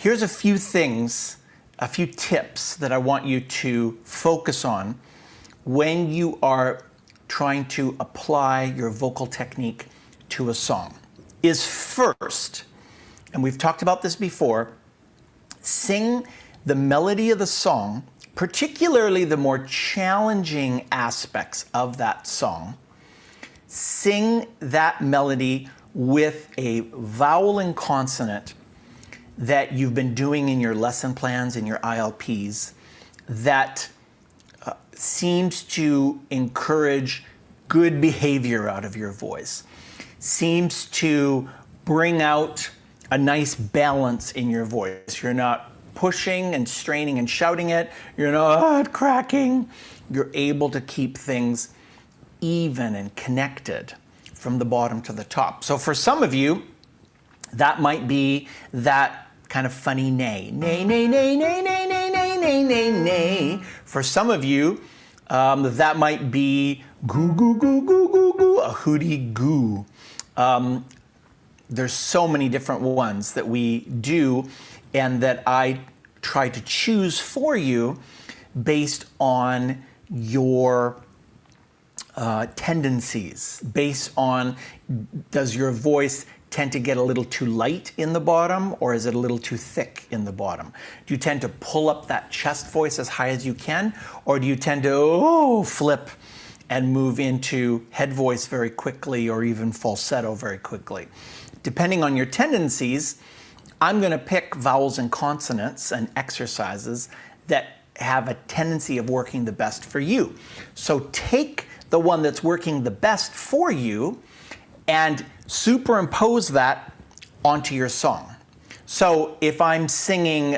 here's a few things, a few tips that I want you to focus on when you are trying to apply your vocal technique to a song. Is first, and we've talked about this before, sing the melody of the song, particularly the more challenging aspects of that song. Sing that melody with a vowel and consonant that you've been doing in your lesson plans and your ILPs that seems to encourage good behavior out of your voice, seems to bring out a nice balance in your voice. You're not pushing and straining and shouting it. You're not cracking. You're able to keep things even and connected from the bottom to the top. So for some of you, that might be that kind of funny neigh. Neigh, neigh, neigh, neigh, neigh, neigh, neigh, neigh, neigh, neigh. For some of you, that might be goo, goo, goo, goo, goo, goo, a hootie goo. There's so many different ones that we do and that I try to choose for you based on your tendencies, based on, does your voice tend to get a little too light in the bottom, or is it a little too thick in the bottom? Do you tend to pull up that chest voice as high as you can, or do you tend to flip and move into head voice very quickly, or even falsetto very quickly? Depending on your tendencies, I'm going to pick vowels and consonants and exercises that have a tendency of working the best for you. So take the one that's working the best for you and superimpose that onto your song. So if I'm singing,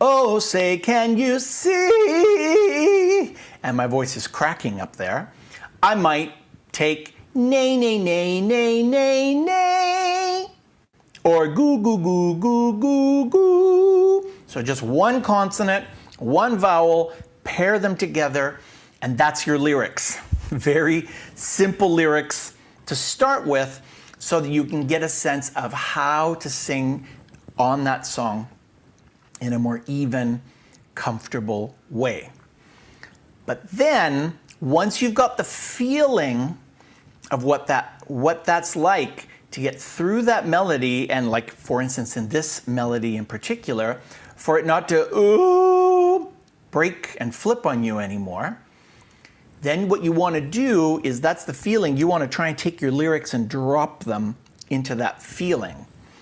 oh, say, can you see? And my voice is cracking up there, I might take nay, nay, nay, nay, nay, nay, or goo, goo, goo, goo, goo, goo. So just one consonant, one vowel, pair them together, and that's your lyrics. Very simple lyrics to start with so that you can get a sense of how to sing on that song in a more even, comfortable way. But then, once you've got the feeling of what that's like to get through that melody, and like, for instance, in this melody in particular, for it not to break and flip on you anymore, then what you want to do is, that's the feeling, you want to try and take your lyrics and drop them into that feeling.